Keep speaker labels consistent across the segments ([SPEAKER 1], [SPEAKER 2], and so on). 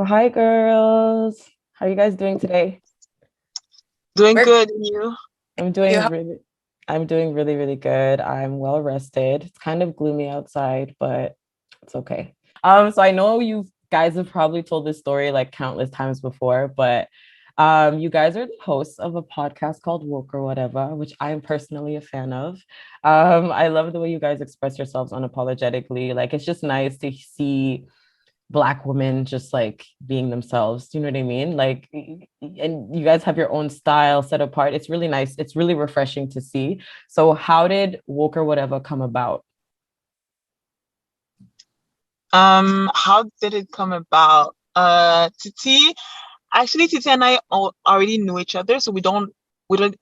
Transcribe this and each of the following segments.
[SPEAKER 1] Well, hi girls. How are you guys doing today?
[SPEAKER 2] Doing
[SPEAKER 3] We're
[SPEAKER 2] good, and you?
[SPEAKER 1] I'm
[SPEAKER 3] you
[SPEAKER 1] doing
[SPEAKER 3] how
[SPEAKER 1] really I'm doing really, really good. I'm well rested. It's kind of gloomy outside, but it's okay. So I know you guys have probably told this story like countless times before, but you guys are the hosts of a podcast called Woke or Whatever, which I'm personally a fan of. I love the way you guys express yourselves unapologetically. Like it's just nice to see Black women just like being themselves. Do you know what I mean? Like, and you guys have your own style set apart. It's really nice. It's really refreshing to see. So, how did Woke or Whatever come about?
[SPEAKER 2] How did it come about? Titi and I already knew each other, so we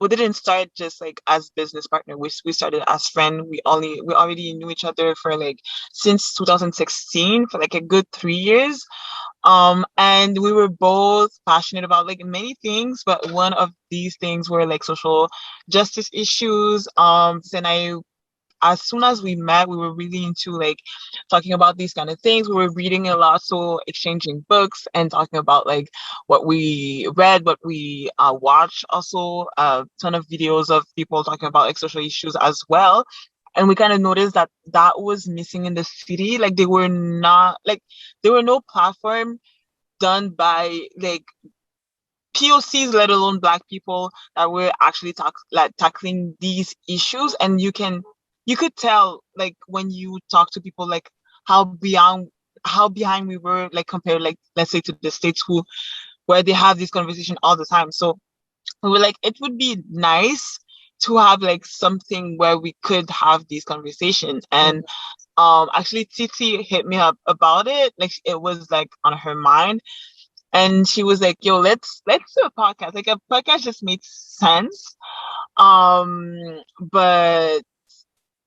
[SPEAKER 2] didn't start just like as business partner. We started as friend. We already knew each other for like since 2016 for like a good 3 years. And we were both passionate about like many things, but one of these things were like social justice issues. And I as soon as we met, we were really into like talking about these kind of things. We were reading a lot, so exchanging books and talking about like what we read, what we watched. Also, a ton of videos of people talking about like social issues as well. And we kind of noticed that that was missing in the city. Like they were not like there were no platform done by like POCs, let alone Black people, that were actually tackling these issues. And you could tell like when you talk to people like how beyond how behind we were like compared like let's say to the States who where they have this conversation all the time. So we were like it would be nice to have like something where we could have these conversations. And actually Titi hit me up about it. Like it was like on her mind, and she was like, "Yo, let's do a podcast." Like a podcast just made sense. But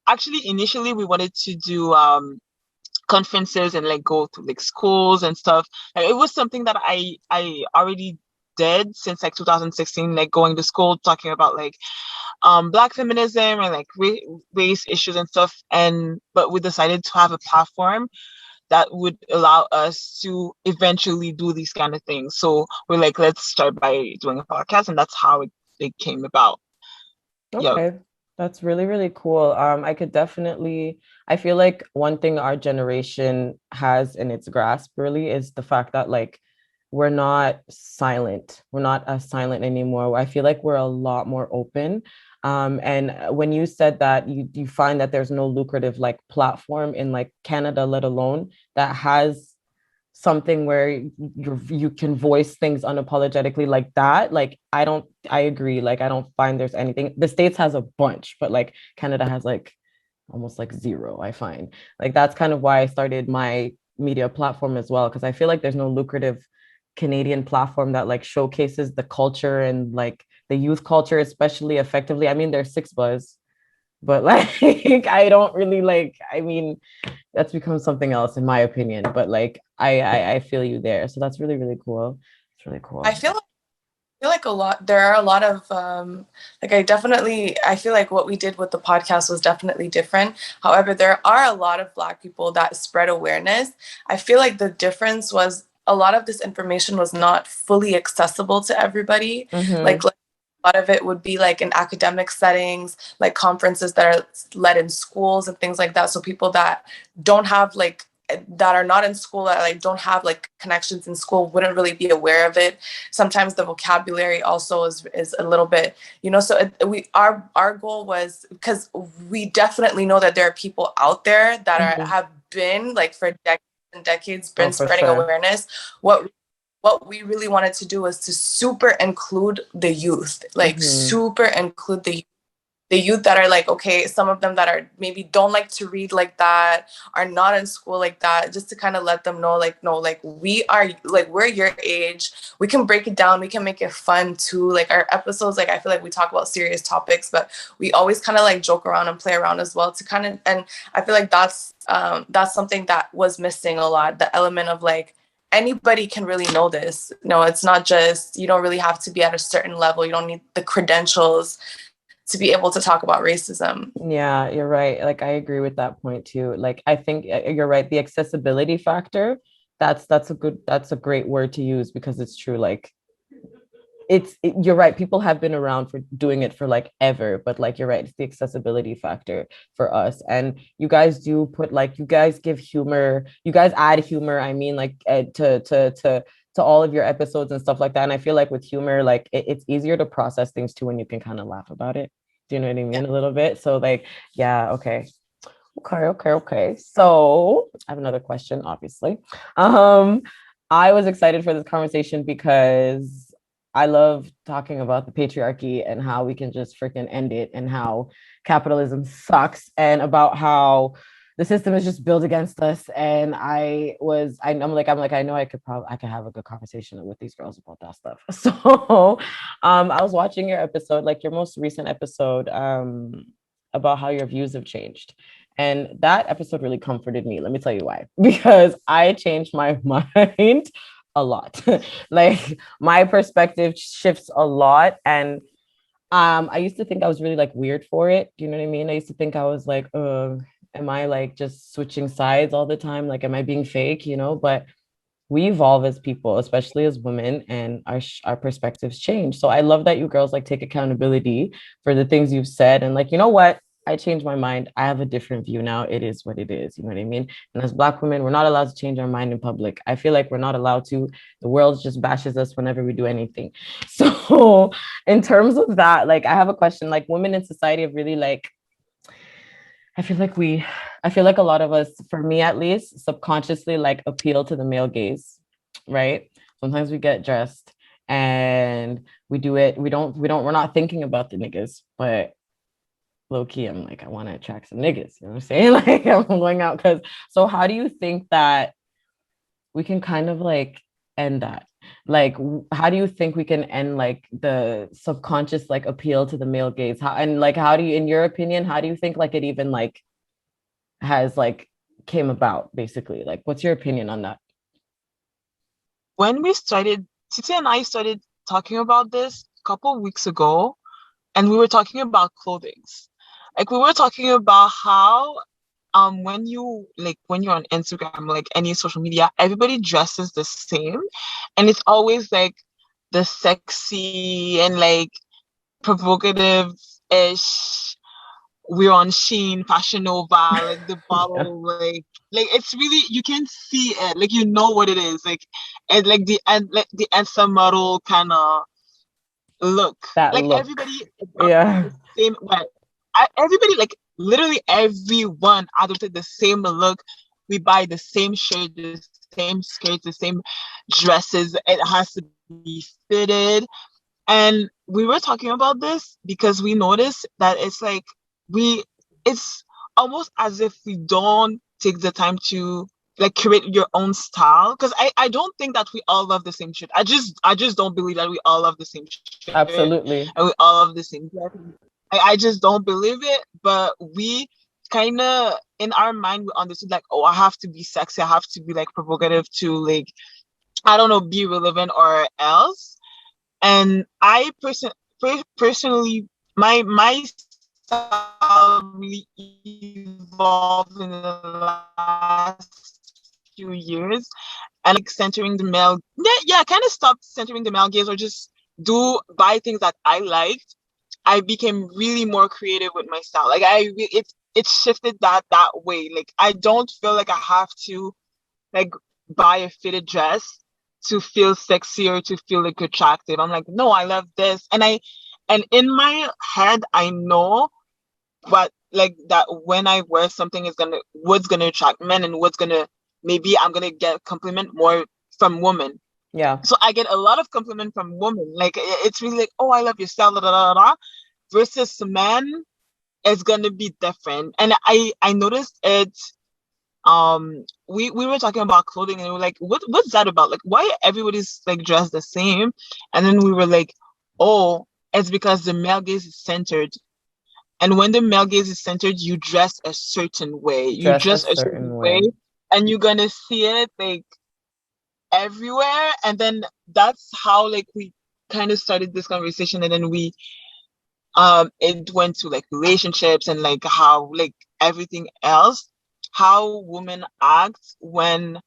[SPEAKER 2] actually, initially we wanted to do conferences and like go to like schools and stuff. Like, it was something that I already did since like 2016, like going to school talking about like Black feminism and like race issues and stuff. And but we decided to have a platform that would allow us to eventually do these kind of things. So we're like, let's start by doing a podcast, and that's how it came about. Yep.
[SPEAKER 1] Okay, that's really, really cool. I could definitely, I feel like one thing our generation has in its grasp really is the fact that like we're not silent. We're not as silent anymore. I feel like we're a lot more open. And when you said that you find that there's no lucrative like platform in like Canada, let alone that has something where you can voice things unapologetically like that, like I agree, like I don't find there's anything. The States has a bunch, but like Canada has like almost like zero. I find like that's kind of why I started my media platform as well, because I feel like there's no lucrative Canadian platform that like showcases the culture and like the youth culture especially effectively. I mean, there's Six Buzz, but like I don't really like, I mean, that's become something else in my opinion, but like I feel you there, so that's really, really cool. It's really
[SPEAKER 3] I
[SPEAKER 1] cool.
[SPEAKER 3] feel like a lot there are a lot of like I feel like what we did with the podcast was definitely different. However, there are a lot of Black people that spread awareness. I feel like the difference was a lot of this information was not fully accessible to everybody.
[SPEAKER 1] Mm-hmm.
[SPEAKER 3] Like a lot of it would be like in academic settings, like conferences that are led in schools and things like that. So people that don't have like that are not in school, that like don't have like connections in school, wouldn't really be aware of it. Sometimes the vocabulary also is a little bit, so we our goal was, because we definitely know that there are people out there that
[SPEAKER 1] Mm-hmm.
[SPEAKER 3] have been like for decades and decades
[SPEAKER 1] Oh,
[SPEAKER 3] been
[SPEAKER 1] for
[SPEAKER 3] spreading
[SPEAKER 1] sure.
[SPEAKER 3] awareness. What we really wanted to do was to super include the youth, like
[SPEAKER 1] Mm-hmm.
[SPEAKER 3] super include the youth that are like, okay, some of them that are maybe don't like to read like that, are not in school like that, just to kind of let them know, like, no, like we are, like we're your age, we can break it down, we can make it fun too. Like our episodes, like I feel like we talk about serious topics, but we always kind of like joke around and play around as well, to kind of, and I feel like that's something that was missing a lot, the element of like anybody can really know this. No, it's not just, you don't really have to be at a certain level, you don't need the credentials to be able to talk about racism.
[SPEAKER 1] Yeah, you're right. Like I agree with that point too. Like I think you're right. The accessibility factor, that's a great word to use because it's true. Like you're right. People have been around for doing it for like ever, but like you're right, it's the accessibility factor for us. And you guys do put like you guys give humor, you guys add humor. I mean, like to all of your episodes and stuff like that. And I feel like with humor, like it's easier to process things too when you can kind of laugh about it. Do you know what I mean? A little bit. So like, yeah, okay. Okay. So I have another question, obviously. Um, I was excited for this conversation because I love talking about the patriarchy and how we can just freaking end it and how capitalism sucks and about how the system is just built against us. And I'm like, I know I could have a good conversation with these girls about that stuff. So I was watching your episode, like your most recent episode, about how your views have changed. And that episode really comforted me. Let me tell you why. Because I changed my mind a lot. Like my perspective shifts a lot. And I used to think I was really like weird for it. Do you know what I mean? I used to think I was like, am I like just switching sides all the time? Like, am I being fake? You know, but we evolve as people, especially as women, and our perspectives change. So I love that you girls like take accountability for the things you've said and like, you know what? I changed my mind. I have a different view now. It is what it is. You know what I mean? And as Black women, we're not allowed to change our mind in public. I feel like we're not allowed to. The world just bashes us whenever we do anything. So, in terms of that, like, I have a question. Like, women in society have really like I feel like a lot of us, for me at least, subconsciously like appeal to the male gaze, right? Sometimes we get dressed and we do it. We're not thinking about the niggas, but low key, I'm like, I want to attract some niggas. You know what I'm saying? Like I'm going out so how do you think that we can kind of like end that? Like how do you think we can end like the subconscious like appeal to the male gaze? How do you, in your opinion, how do you think like it even like has like came about basically? Like what's your opinion on that?
[SPEAKER 2] When we started, Titi and I started talking about this a couple of weeks ago, and we were talking about clothings. Like we were talking about how when you're on Instagram, like any social media, everybody dresses the same, and it's always like the sexy and like provocative ish. We're on Sheen, Fashion Nova, like the
[SPEAKER 1] Yeah,
[SPEAKER 2] bottle, like it's really you can see it, like you know what it is, like and like the answer model kind of look.
[SPEAKER 1] that
[SPEAKER 2] Like
[SPEAKER 1] look.
[SPEAKER 2] everybody adopted
[SPEAKER 1] Yeah.
[SPEAKER 2] the same, well, everybody, like literally everyone adopted the same look. We buy the same shirt, the same skirts, the same dresses. It has to be fitted. And we were talking about this because we noticed that we, it's almost as if we don't take the time to like create your own style. Because I don't think that we all love the same shit. I just don't believe that we all love the same shit
[SPEAKER 1] Absolutely.
[SPEAKER 2] and we all love the same dress. I just don't believe it. But we kind of in our mind we understood like, oh, I have to be sexy, I have to be like provocative to like, I don't know, be relevant or else. And personally, my style really evolved in the last few years, and like centering the male, yeah, kind of stopped centering the male gaze or just do buy things that I liked. I became really more creative with my style. Like it shifted that way. Like I don't feel like I have to like buy a fitted dress to feel sexy or to feel like attractive. I'm like, no, I love this. And in my head, I know what like that when I wear something is gonna what's gonna attract men and what's gonna maybe I'm gonna get compliment more from women.
[SPEAKER 1] Yeah.
[SPEAKER 2] So I get a lot of compliment from women. Like it's really like, oh, I love your style, da, da, da, da. Versus men, it's gonna be different. And I noticed it we were talking about clothing and we were like what's that about, like why everybody's like dressed the same, and then we were like, oh, it's because the male gaze is centered, and when the male gaze is centered you dress a certain way, you
[SPEAKER 1] Dress a
[SPEAKER 2] dress a certain
[SPEAKER 1] certain
[SPEAKER 2] way,
[SPEAKER 1] way.
[SPEAKER 2] and you're gonna see it like everywhere. And then that's how like we kind of started this conversation, and then we it went to like relationships and like how like everything else, how women act when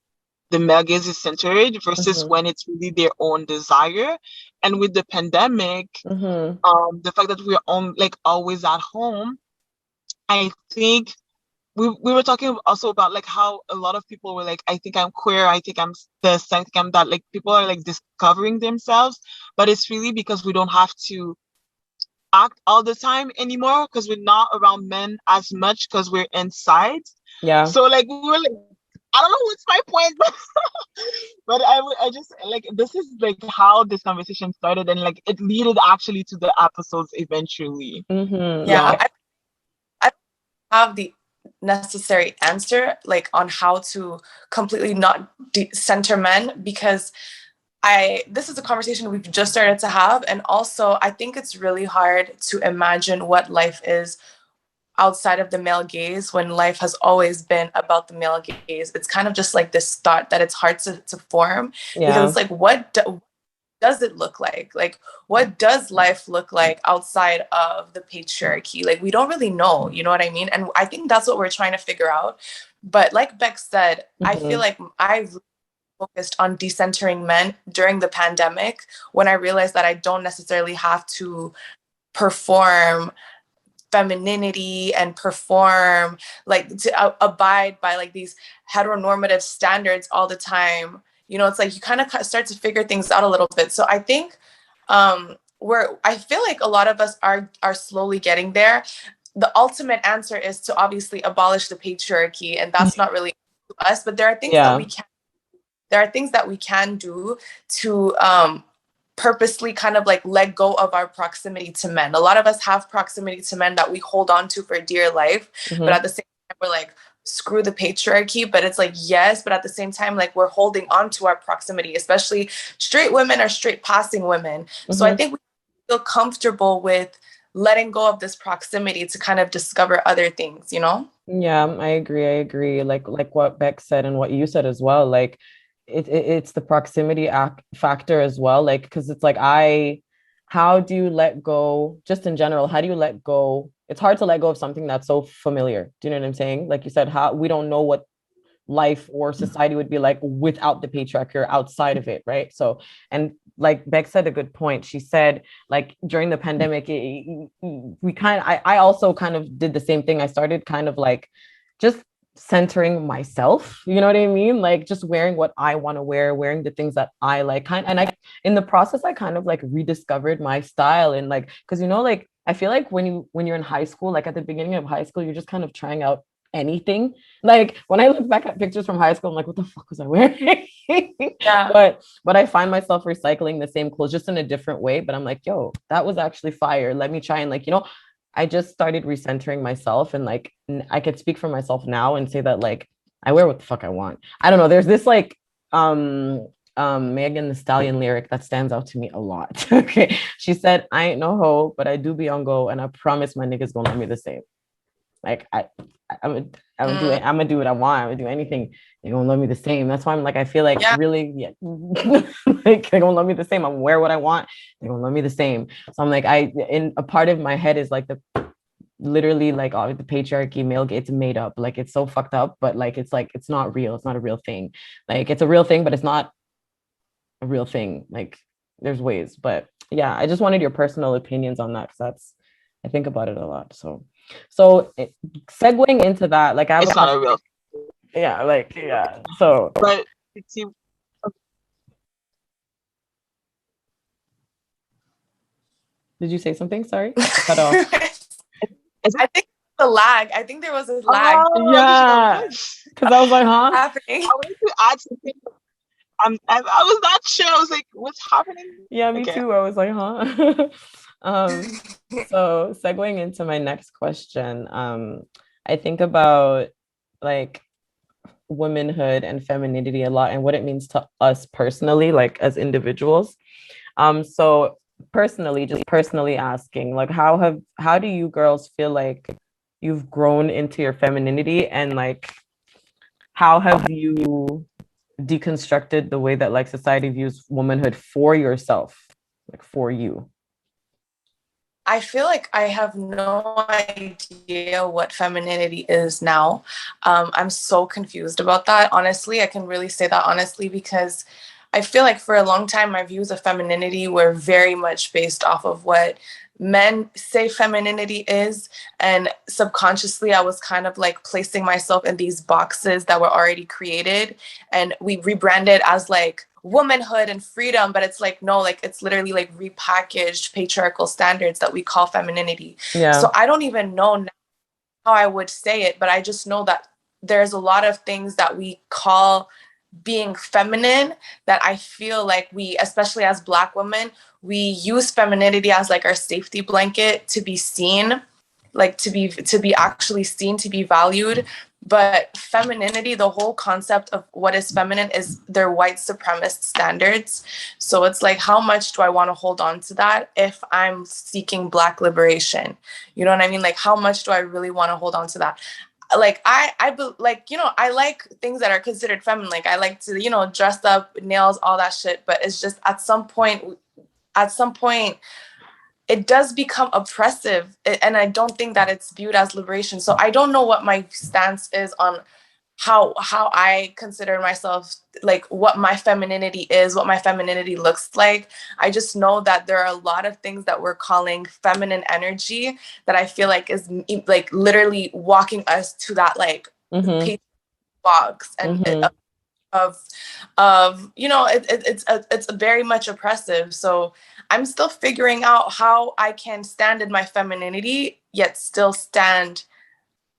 [SPEAKER 2] the male gaze is centered versus
[SPEAKER 1] Mm-hmm.
[SPEAKER 2] when it's really their own desire. And with the pandemic,
[SPEAKER 1] Mm-hmm.
[SPEAKER 2] the fact that we're on like always at home, I think we were talking also about like how a lot of people were like, I think I'm queer, I think I'm this, I think I'm that. Like people are like discovering themselves, but it's really because we don't have to act all the time anymore because we're not around men as much because we're inside.
[SPEAKER 1] Yeah.
[SPEAKER 2] So like we were like, I don't know what's my point, but I just like this is like how this conversation started, and like it leaded actually to the episodes eventually.
[SPEAKER 1] Mm-hmm.
[SPEAKER 3] Yeah,
[SPEAKER 1] Yeah.
[SPEAKER 3] I don't have the necessary answer like on how to completely not center men, because this is a conversation we've just started to have, and also I think it's really hard to imagine what life is outside of the male gaze when life has always been about the male gaze. It's kind of just like this thought that it's hard to form, because
[SPEAKER 1] Yeah.
[SPEAKER 3] it's like what does it look like? Like, what does life look like outside of the patriarchy? Like, we don't really know, you know what I mean? And I think that's what we're trying to figure out. But like Beck said, I feel
[SPEAKER 1] Mm-hmm.
[SPEAKER 3] like I focused on decentering men during the pandemic, when I realized that I don't necessarily have to perform femininity and perform like to abide by like these heteronormative standards all the time. You know, it's like you kind of start to figure things out a little bit. So I think I feel like a lot of us are slowly getting there. The ultimate answer is to obviously abolish the patriarchy, and that's not really to us, but there are things that
[SPEAKER 1] Yeah.
[SPEAKER 3] we can do to purposely kind of like let go of our proximity to men. A lot of us have proximity to men that we hold on to for dear life, but
[SPEAKER 1] Mm-hmm.
[SPEAKER 3] at the same time, we're like, screw the patriarchy. But it's like, yes, but at the same time, like we're holding on to our proximity, especially straight women or straight passing women. So I
[SPEAKER 1] Mm-hmm.
[SPEAKER 3] think we feel comfortable with letting go of this proximity to kind of discover other things, you know?
[SPEAKER 1] Yeah, I agree. I agree. Like what Beck said and what you said as well. Like it's the proximity factor as well. Like because it's like how do you let go? Just in general, how do you let go? It's hard to let go of something that's so familiar. Do you know what I'm saying? Like you said, how we don't know what life or society would be like without the patriarchy or outside of it, right? So, and like Beck said a good point. She said, like during the pandemic, I also kind of did the same thing. I started kind of like just centering myself, you know what I mean? Like just wearing what I want to wear, wearing the things that I like, and I in the process I kind of like rediscovered my style, and like because like I feel like when you're in high school, like at the beginning of high school, you're just kind of trying out anything. Like when I look back at pictures from high school, I'm like, what the fuck was I wearing?
[SPEAKER 3] Yeah.
[SPEAKER 1] but I find myself recycling the same clothes just in a different way. But I'm like, yo, that was actually fire. Let me try and like, I just started recentering myself, and like I could speak for myself now and say that like I wear what the fuck I want. I don't know. There's this like Megan Thee Stallion lyric that stands out to me a lot. Okay. She said, I ain't no hoe, but I do be on go, and I promise my niggas gonna love me the same. Like I'm gonna do what I want. I'm gonna do anything. They're gonna love me the same. That's why I'm like, I feel like really, yeah, like they're gonna love me the same. I'm gonna wear what I want. They're gonna love me the same. So I'm like, in a part of my head is like literally like all the patriarchy, male gaze, it's made up. Like it's so fucked up, but like it's not real. It's not a real thing. Like it's a real thing, but it's not a real thing. Like there's ways, but yeah, I just wanted your personal opinions on that because I think about it a lot. So segueing into that, like I have
[SPEAKER 2] It's
[SPEAKER 1] a
[SPEAKER 2] not a
[SPEAKER 1] question.
[SPEAKER 2] real,
[SPEAKER 1] Yeah, like yeah. So
[SPEAKER 2] but see,
[SPEAKER 1] did you say something? Sorry, cut off.
[SPEAKER 3] I think the lag. I think there was a lag
[SPEAKER 2] oh,
[SPEAKER 1] Yeah, because I was like, huh?
[SPEAKER 3] happening.
[SPEAKER 2] I wanted to add something. I was not sure. I was like, what's happening?
[SPEAKER 1] Yeah, me
[SPEAKER 2] Okay.
[SPEAKER 1] too. I was like, huh? So segueing into my next question, I think about like womanhood and femininity a lot and what it means to us personally, like as individuals. So personally, just personally asking, like how do you girls feel like you've grown into your femininity, and like how have you deconstructed the way that like society views womanhood for yourself, like for you?
[SPEAKER 3] I feel like I have no idea what femininity is now. I'm so confused about that. Honestly, I can really say that honestly because I feel like for a long time, my views of femininity were very much based off of what men say femininity is. And subconsciously, I was kind of like placing myself in these boxes that were already created. And we rebranded as like womanhood and freedom, but it's like, no, like it's literally like repackaged patriarchal standards that we call femininity.
[SPEAKER 1] Yeah.
[SPEAKER 3] So I don't even know how I would say it, but I just know that there's a lot of things that we call being feminine that I feel like we, especially as Black women, we use femininity as like our safety blanket to be seen, like to be actually seen, to be valued. But femininity, the whole concept of what is feminine is their white supremacist standards. So it's like, how much do I want to hold on to that if I'm seeking Black liberation? You know what I mean? Like, how much do I really want to hold on to that? Like like, you know, I like things that are considered feminine. Like I like to, you know, dress up, nails, all that shit. But it's just at some point it does become oppressive, and I don't think that it's viewed as liberation. So I don't know what my stance is on how I consider myself, like what my femininity is, what my femininity looks like. I just know that there are a lot of things that we're calling feminine energy that I feel like is like literally walking us to that like
[SPEAKER 1] Mm-hmm.
[SPEAKER 3] box and
[SPEAKER 1] Mm-hmm.
[SPEAKER 3] of you know, it's very much oppressive. So I'm still figuring out how I can stand in my femininity yet still stand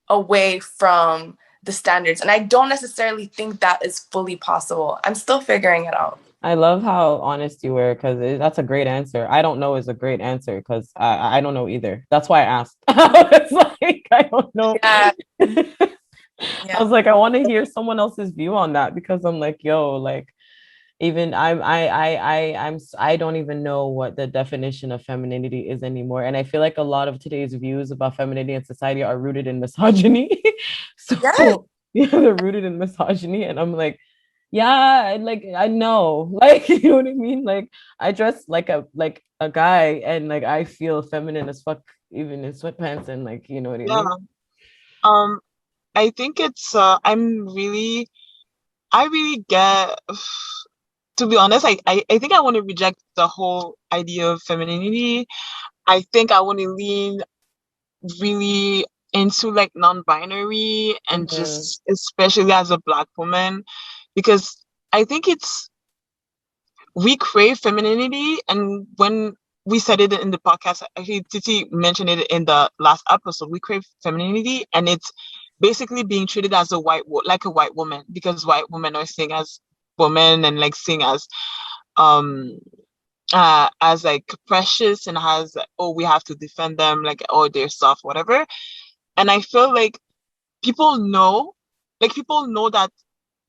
[SPEAKER 3] away from the standards, and I don't necessarily think that is fully possible. I'm still figuring it out.
[SPEAKER 1] I love how honest you were because that's a great answer. I don't know is a great answer because I don't know either. That's why I asked. It's like I don't know.
[SPEAKER 3] Yeah.
[SPEAKER 1] I was
[SPEAKER 3] Yeah.
[SPEAKER 1] like, I want to hear someone else's view on that because I'm like, yo, like even I don't even know what the definition of femininity is anymore. And I feel like a lot of today's views about femininity and society are rooted in misogyny.
[SPEAKER 3] Yes.
[SPEAKER 1] So yeah, they're rooted in misogyny. And I'm like, yeah, like I know, like you know what I mean? Like I dress like a guy and like I feel feminine as fuck even in sweatpants and like you know what I
[SPEAKER 2] Yeah.
[SPEAKER 1] mean?
[SPEAKER 2] Um, I think it's I really get, to be honest, I think I want to reject the whole idea of femininity. I think I want to lean really into like non-binary and
[SPEAKER 1] Mm-hmm.
[SPEAKER 2] just especially as a Black woman, because I think we crave femininity, and when we said it in the podcast, actually Titi mentioned it in the last episode, we crave femininity, and it's basically being treated as like a white woman, because white women are seen as women and like seen um as like precious, and has oh, we have to defend them, like oh, they're soft, whatever. And I feel like people know people know that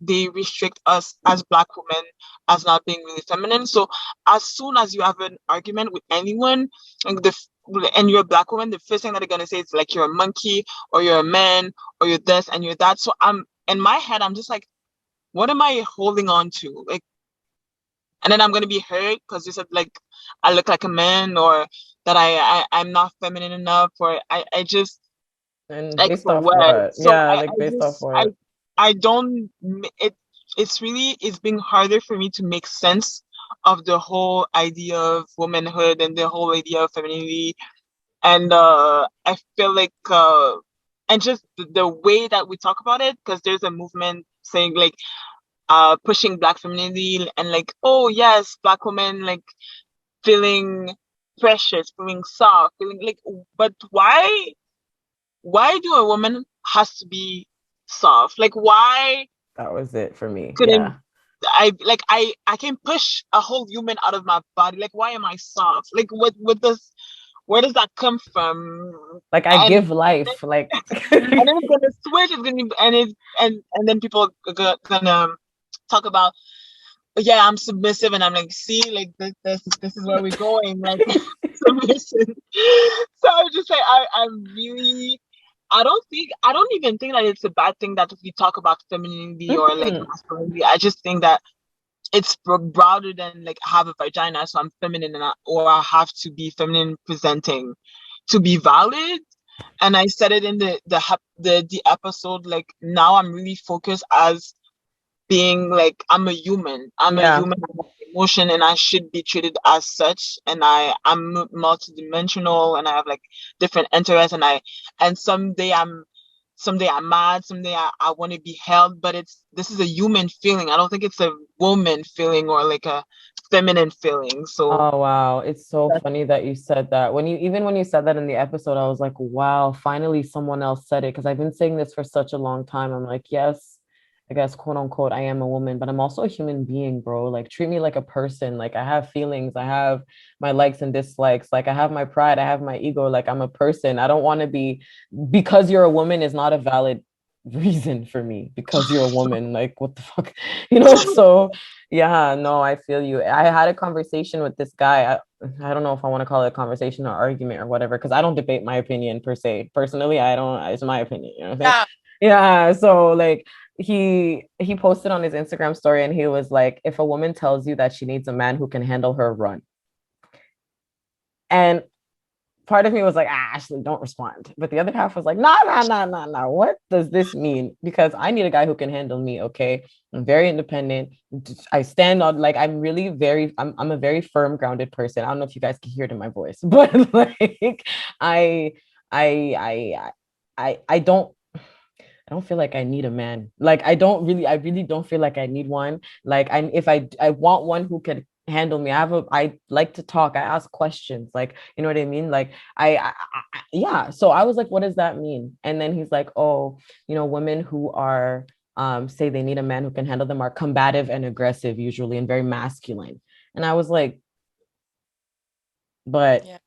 [SPEAKER 2] they restrict us as Black women as not being really feminine. So as soon as you have an argument with anyone, and you're a Black woman, the first thing that they're gonna say is like you're a monkey, or you're a man, or you're this and you're that. So I'm in my head, I'm just like, what am I holding on to? Like, and then I'm gonna be hurt because you said like I look like a man, or that I'm not feminine enough, or I just
[SPEAKER 1] And
[SPEAKER 2] like
[SPEAKER 1] based
[SPEAKER 2] for
[SPEAKER 1] off
[SPEAKER 2] what?
[SPEAKER 1] what?
[SPEAKER 2] So
[SPEAKER 1] Yeah,
[SPEAKER 2] I
[SPEAKER 1] like
[SPEAKER 2] I
[SPEAKER 1] based off
[SPEAKER 2] just I
[SPEAKER 1] what?
[SPEAKER 2] I don't it it's really it's been harder for me to make sense of the whole idea of womanhood and the whole idea of femininity. And I feel like and just the way that we talk about it, because there's a movement saying like pushing Black femininity, and like, oh yes, Black women like feeling precious, feeling soft, feeling like, but why do a woman has to be soft? Like, why
[SPEAKER 1] That was it for me.
[SPEAKER 2] couldn't
[SPEAKER 1] Yeah.
[SPEAKER 2] I can push a whole human out of my body? Like, why am I soft? Like, what does where does that come from?
[SPEAKER 1] Like I
[SPEAKER 2] And
[SPEAKER 1] give life. Like
[SPEAKER 2] and then it's gonna switch. It's gonna be, and then people are gonna talk about, yeah, I'm submissive, and I'm like, see, like this is where we're going, like submission. So I would just say I'm really, I don't even think that it's a bad thing that we talk about femininity or like
[SPEAKER 1] Mhm.
[SPEAKER 2] masculinity. I just think that it's broader than like I have a vagina, so I'm feminine, or I have to be feminine presenting to be valid. And I said it in the episode, like now I'm really focused as being like I'm a human. I'm a
[SPEAKER 1] Yeah.
[SPEAKER 2] human, I have emotion, and I should be treated as such. And I'm multidimensional, and I have like different interests, and someday I'm mad, someday I want to be held, but this is a human feeling. I don't think it's a woman feeling or like a feminine feeling. So
[SPEAKER 1] Oh wow, it's so funny that you said that. When you said that in the episode, I was like, wow, finally someone else said it because I've been saying this for such a long time. I'm like, yes, I guess quote unquote, I am a woman, but I'm also a human being, bro. Like treat me like a person. Like I have feelings, I have my likes and dislikes. Like I have my pride, I have my ego. Like I'm a person. I don't want to be because you're a woman is not a valid reason for me because you're a woman. Like what the fuck, So yeah, no, I feel you. I had a conversation with this guy. I don't know if I want to call it a conversation or argument or whatever, because I don't debate my opinion per se. Personally, I don't, it's my opinion, you know what I'm saying?
[SPEAKER 3] Yeah.
[SPEAKER 1] Yeah. So like he posted on his Instagram story and he was like, if a woman tells you that she needs a man who can handle her, run. And part of me was like, Ashley, don't respond. But the other half was like, nah. What does this mean? Because I need a guy who can handle me. Okay. I'm very independent. I stand on like I'm a very firm, grounded person. I don't know if you guys can hear it in my voice, but like I I I don't feel like I need a man. Like I really don't feel like I need one. Like if I want one who can handle me. I like to talk. I ask questions. Like, you know what I mean? Like yeah. So I was like, what does that mean? And then he's like, oh, women who are say they need a man who can handle them are combative and aggressive usually and very masculine. And I was like, but
[SPEAKER 3] Yeah.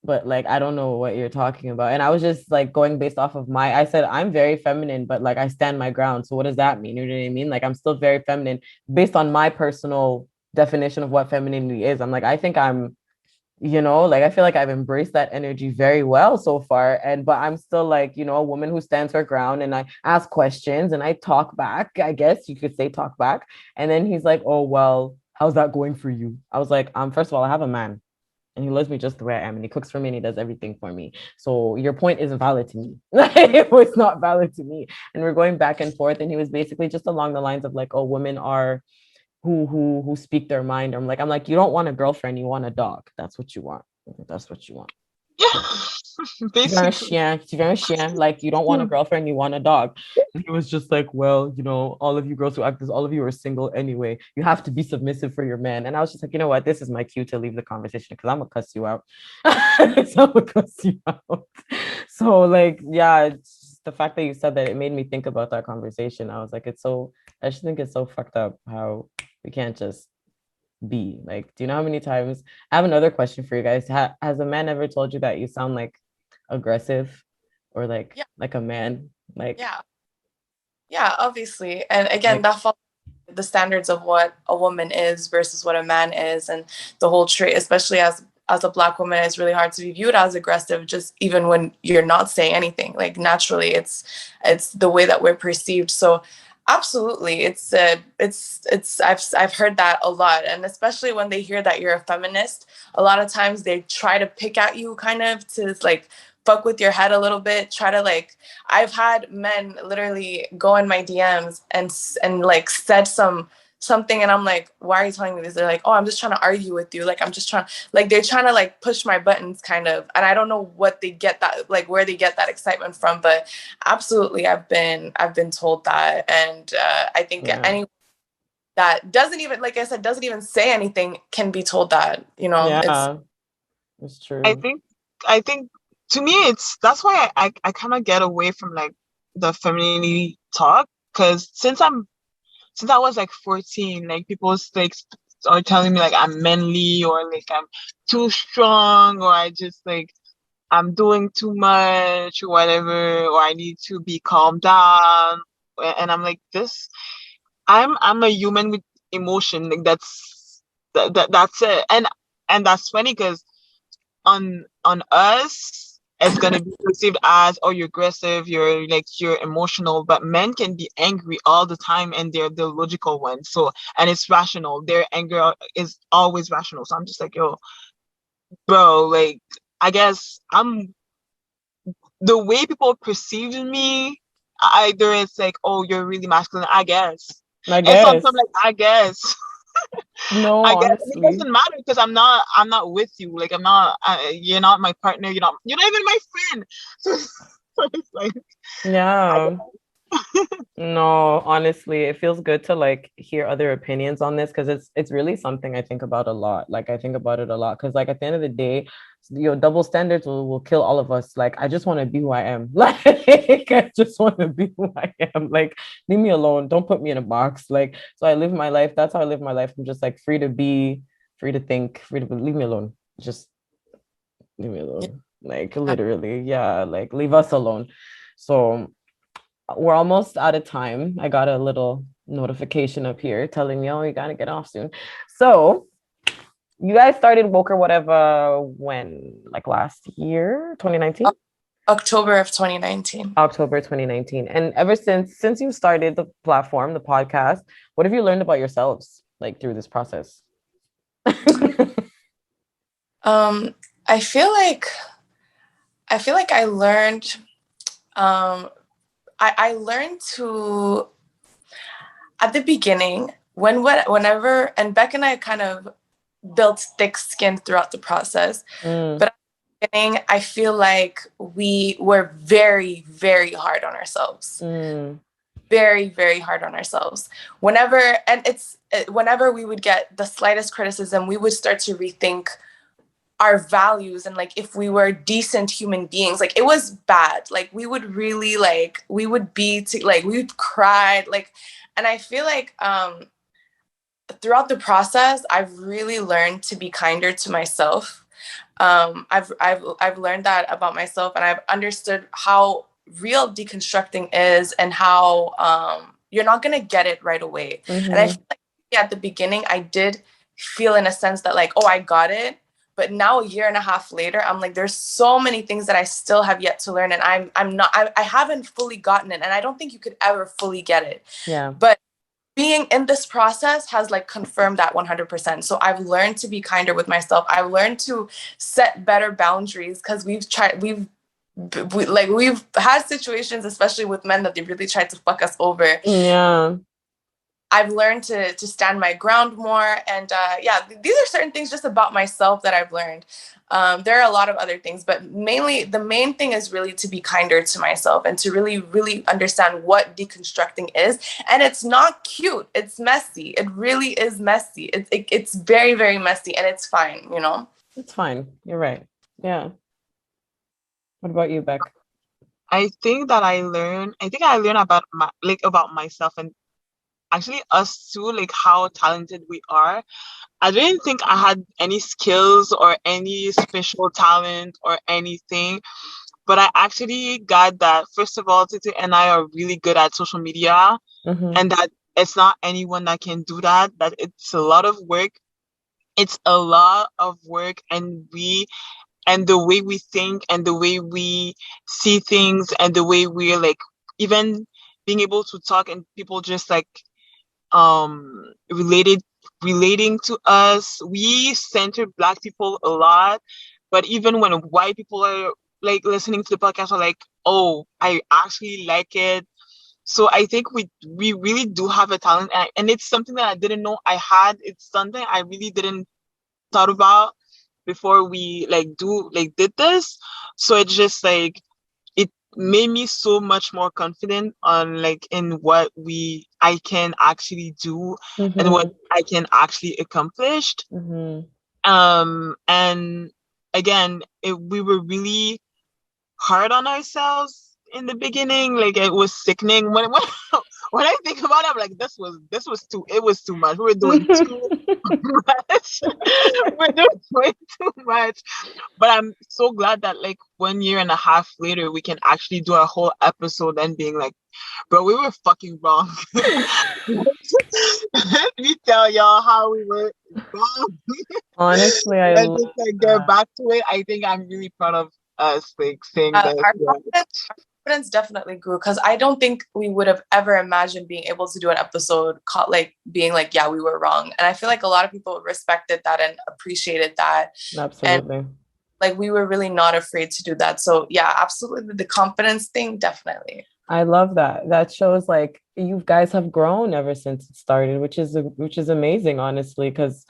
[SPEAKER 1] but like I don't know what you're talking about. And I was just like going based off of I said I'm very feminine, but like I stand my ground. So what does that mean? You know what I mean? Like I'm still very feminine based on my personal definition of what femininity is. I'm like, I think I'm, like I feel like I've embraced that energy very well so far. But I'm still like, a woman who stands her ground and I ask questions and I talk back. I guess you could say talk back. And then he's like, oh well, how's that going for you? I was like, first of all, I have a man and he loves me just the way I am, and he cooks for me and he does everything for me. So your point isn't valid to me. It was not valid to me. And we're going back and forth, and he was basically just along the lines of like, oh, women are who speak their mind. I'm like, you don't want a girlfriend, you want a dog. That's what you want. That's what you want.
[SPEAKER 2] yeah, basically.
[SPEAKER 1] Like you don't want a girlfriend, you want a dog. And he was just like, well, all of you girls who act this, all of you are single anyway. You have to be submissive for your man. And I was just like, you know what? This is my cue to leave the conversation because I'm gonna cuss you out. So I'm gonna cuss you out. So like, yeah, it's just the fact that you said that, it made me think about that conversation. I was like, I just think it's so fucked up how we can't just be like, do you know how many times I have another question for you guys. Has a man ever told you that you sound like aggressive or like
[SPEAKER 3] Yeah.
[SPEAKER 1] like a man? Like
[SPEAKER 3] yeah, obviously. And again,
[SPEAKER 1] like
[SPEAKER 3] that follows the standards of what a woman is versus what a man is, and the whole trait, especially as a Black woman, it's really hard to be viewed as aggressive, just even when you're not saying anything. Like naturally, it's the way that we're perceived. So absolutely, I've heard that a lot, and especially when they hear that you're a feminist, a lot of times they try to pick at you, kind of to like fuck with your head a little bit, try to like, I've had men literally go in my DMs and like said something, and I'm like, why are you telling me this? They're like, oh, I'm just trying to argue with you. Like I'm just trying, like they're trying to like push my buttons kind of, and I don't know what they get that, like where they get that excitement from, but absolutely, I've been told that, and I think
[SPEAKER 1] yeah,
[SPEAKER 3] any that doesn't even, like I said, doesn't even say anything can be told that,
[SPEAKER 1] yeah, it's
[SPEAKER 2] I
[SPEAKER 1] true.
[SPEAKER 2] think I think to me that's why I kind of get away from like the femininity talk, because since I was like 14, like people like are telling me like I'm manly, or like I'm too strong, or I just like I'm doing too much or whatever, or I need to be calmed down. And I'm like, I'm a human with emotion. Like that's it. And that's funny because on us, it's gonna be perceived as, oh, you're aggressive, you're emotional. But men can be angry all the time, and they're the logical ones. So, and it's rational. Their anger is always rational. So I'm just like, yo, bro, like, I guess the way people perceive me, either it's like, oh, you're really masculine, I guess.
[SPEAKER 1] I
[SPEAKER 2] And sometimes I'm
[SPEAKER 1] guess.
[SPEAKER 2] like, I guess.
[SPEAKER 1] No,
[SPEAKER 2] I guess it
[SPEAKER 1] honestly.
[SPEAKER 2] doesn't matter because I'm not with you. Like, I'm not. You're not my partner. You're not even my friend. So it's like, I
[SPEAKER 1] Yeah.
[SPEAKER 2] guess.
[SPEAKER 1] No, honestly, it feels good to like hear other opinions on this because it's really something I think about a lot. Like I think about it a lot because like at the end of the day, your double standards will kill all of us. Like I just want to be who I am. Like I just want to be who I am. Like leave me alone. Don't put me in a box. Like so I live my life. That's how I live my life. I'm just like free to be, free to think, free to leave me alone. Just leave me alone. Like literally, yeah, like leave us alone. So we're almost out of time. I got a little notification up here telling me, oh, you gotta get off soon. So you guys started Woke or Whateva when? Like last year, 2019?
[SPEAKER 3] October of 2019.
[SPEAKER 1] October 2019. And ever since you started the platform, the podcast, what have you learned about yourselves like through this process?
[SPEAKER 3] I feel like I learned I learned to, at the beginning, whenever, and Beck and I kind of built thick skin throughout the process. But at the beginning, I feel like we were very, very hard on ourselves. Very, very hard on ourselves. Whenever we would get the slightest criticism, we would start to rethink our values and like if we were decent human beings. Like it was bad. Like we would really we would we would cry, like, and I feel like throughout the process I've really learned to be kinder to myself. I've learned that about myself, and I've understood how real deconstructing is and how you're not gonna get it right away. And I feel like at the beginning I did feel in a sense that like, oh, I got it. But now a year and a half later, I'm like, there's so many things that I still have yet to learn, and I haven't fully gotten it, and I don't think you could ever fully get it.
[SPEAKER 1] Yeah.
[SPEAKER 3] But being in this process has like confirmed that 100%. So I've learned to be kinder with myself. I've learned to set better boundaries because we've had situations, especially with men, that they really tried to fuck us over.
[SPEAKER 1] Yeah.
[SPEAKER 3] I've learned to stand my ground more. And these are certain things just about myself that I've learned. There are a lot of other things, but mainly the main thing is really to be kinder to myself and to really, really understand what deconstructing is. And it's not cute. It's messy. It really is messy. It's very, very messy, and it's fine, you know?
[SPEAKER 1] It's fine. You're right. Yeah. What about you, Beck?
[SPEAKER 2] I think I learned about myself, and actually us too, like how talented we are. I didn't think I had any skills or any special talent or anything, but I actually got that, first of all, Titi and I are really good at social media, and that it's not anyone that can do that it's a lot of work. It's a lot of work, and the way we think and the way we see things and the way we're like, even being able to talk and people just like relating to us. We center Black people a lot, but even when white people are like listening to the podcast are like, oh, I actually like it. So I think we really do have a talent, and it's something that I didn't know I had. It's something I really didn't thought about before we did this. So it's just like it made me so much more confident on like in what I can actually do and what I can actually accomplish. And again, we were really hard on ourselves in the beginning. Like it was sickening when I think about it. I'm like, this was too much. We were doing too much. We're doing way too much. But I'm so glad that like 1 year and a half later we can actually do a whole episode and being like, bro, we were fucking wrong. Let me tell y'all how we were wrong.
[SPEAKER 1] Honestly, I
[SPEAKER 2] Let's
[SPEAKER 1] love
[SPEAKER 2] just like get back to it. I think I'm really proud of us like saying this.
[SPEAKER 3] Our confidence definitely grew, because I don't think we would have ever imagined being able to do an episode called like being like, yeah, we were wrong. And I feel like a lot of people respected that and appreciated that.
[SPEAKER 1] Absolutely.
[SPEAKER 3] And like we were really not afraid to do that. So yeah, absolutely, the confidence thing, definitely.
[SPEAKER 1] I love that. That shows like you guys have grown ever since it started, which is amazing, honestly, because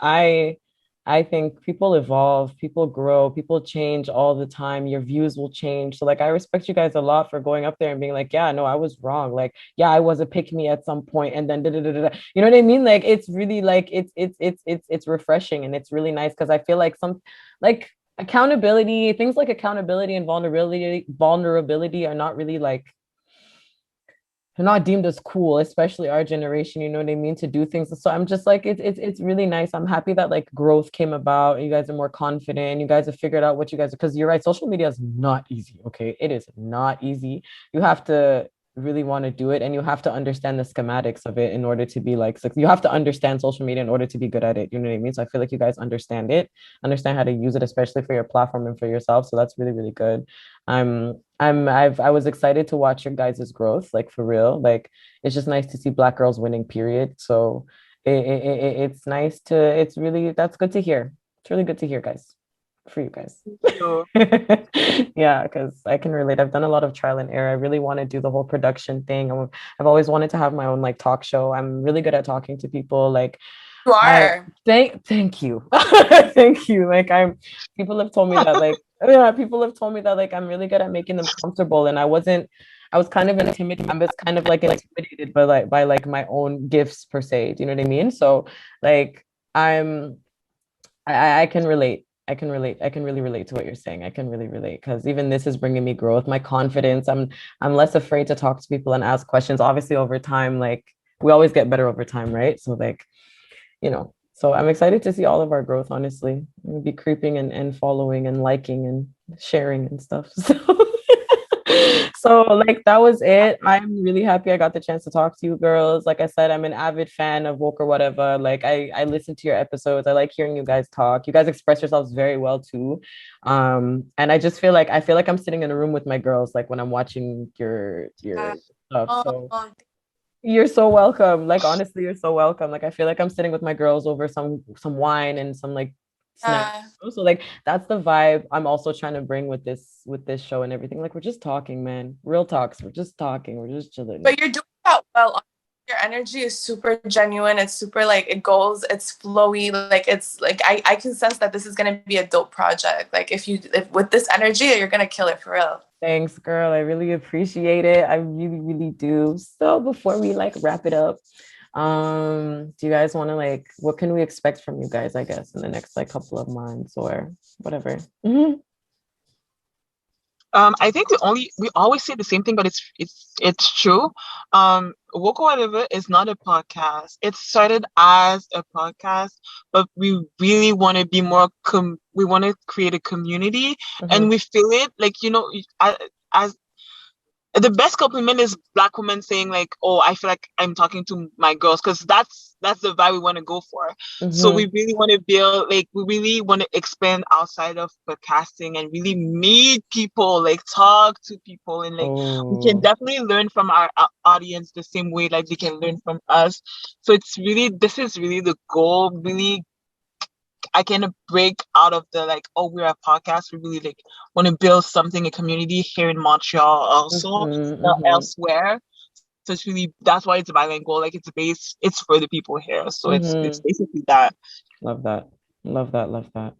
[SPEAKER 1] I think people evolve, people grow, people change all the time. Your views will change. So like I respect you guys a lot for going up there and being like, yeah, no, I was wrong. Like, yeah, I was a pick me at some point and then da, da, da, da. You know what I mean? Like it's really like it's refreshing and it's really nice because I feel like some like accountability, things like accountability and vulnerability are not really like they're not deemed as cool, especially our generation, you know what I mean, to do things. So I'm just like, it's really nice. I'm happy that like growth came about. You guys are more confident. You guys have figured out what you guys are, because you're right, social media is not easy. Okay. It is not easy. You have to really want to do it and you have to understand the schematics of it in order to be like, you have to understand social media in order to be good at it. You know what I mean? So I feel like you guys understand it, understand how to use it, especially for your platform and for yourself. So that's really, really good. I was excited to watch your guys' growth, like for real. Like it's just nice to see Black girls winning, period. So it's nice to, it's really, that's good to hear. It's really good to hear, guys, for you guys.
[SPEAKER 2] So,
[SPEAKER 1] Yeah, because I can relate. I've done a lot of trial and error. I really want to do the whole production thing. I've always wanted to have my own like talk show. I'm really good at talking to people. Like
[SPEAKER 3] You are.
[SPEAKER 1] thank you. Thank you. Like people have told me that like yeah, people have told me that like I'm really good at making them comfortable. And I was kind of intimidated. I was kind of like intimidated by like my own gifts per se. Do you know what I mean? So like I'm I can relate. I can relate. I can really relate to what you're saying. I can really relate because even this is bringing me growth, my confidence. I'm less afraid to talk to people and ask questions. Obviously, over time, like we always get better over time, right? So like, so I'm excited to see all of our growth, honestly. We'll be creeping and following and liking and sharing and stuff. So like that was it. I'm really happy I got the chance to talk to you girls. Like I said, I'm an avid fan of Woke or Whateva. Like I listen to your episodes. I like hearing you guys talk. You guys express yourselves very well too. And I just feel like I'm sitting in a room with my girls, like when I'm watching your stuff. So you're so welcome. Like honestly, you're so welcome. Like I feel like I'm sitting with my girls over some wine and some like snacks. So like that's the vibe I'm also trying to bring with this show and everything. Like we're just talking, man. Real talks. We're just talking. We're just chilling.
[SPEAKER 3] But you're doing that well. Your energy is super genuine. It's super like it goes, it's flowy. Like it's like I can sense that this is gonna be a dope project. Like if with this energy, you're gonna kill it for real.
[SPEAKER 1] Thanks, girl. I really appreciate it. I really, really do. So before we like wrap it up, do you guys want to like what can we expect from you guys, I guess, in the next like couple of months or whatever? Mm-hmm.
[SPEAKER 2] I think we always say the same thing, but it's true. Woke or Whatever is not a podcast. It started as a podcast, but we really want to be more we want to create a community, and we feel it like as the best compliment is Black women saying like, oh, I feel like I'm talking to my girls, because that's the vibe we want to go for. So we really want to build, like we really want to expand outside of podcasting and really meet people, like talk to people, and like we can definitely learn from our audience the same way like they can learn from us. So this is really the goal. Really, I kind of break out of the like, oh, we're a podcast. We really like want to build something, a community here in Montreal also, not elsewhere. So it's really, that's why it's bilingual. Like it's for the people here. So it's basically that.
[SPEAKER 1] Love that. Love that. Love that.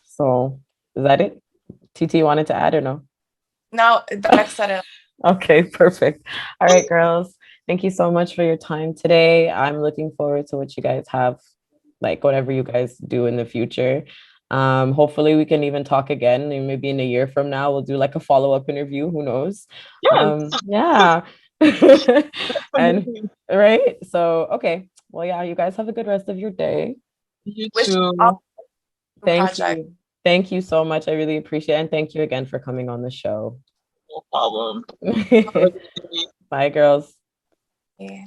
[SPEAKER 1] So is that it? TT wanted to add or no?
[SPEAKER 3] No, Beck said it.
[SPEAKER 1] Okay, perfect. All right, girls. Thank you so much for your time today. I'm looking forward to what you guys have, like whatever you guys do in the future. Hopefully we can even talk again. Maybe in a year from now, we'll do like a follow-up interview. Who knows?
[SPEAKER 2] Yes.
[SPEAKER 1] Yeah. And right. So okay. Well, yeah, you guys have a good rest of your day.
[SPEAKER 2] You too.
[SPEAKER 1] Thank you. Thank you so much. I really appreciate it. And thank you again for coming on the show.
[SPEAKER 2] No problem.
[SPEAKER 1] Bye, girls.
[SPEAKER 3] Yeah.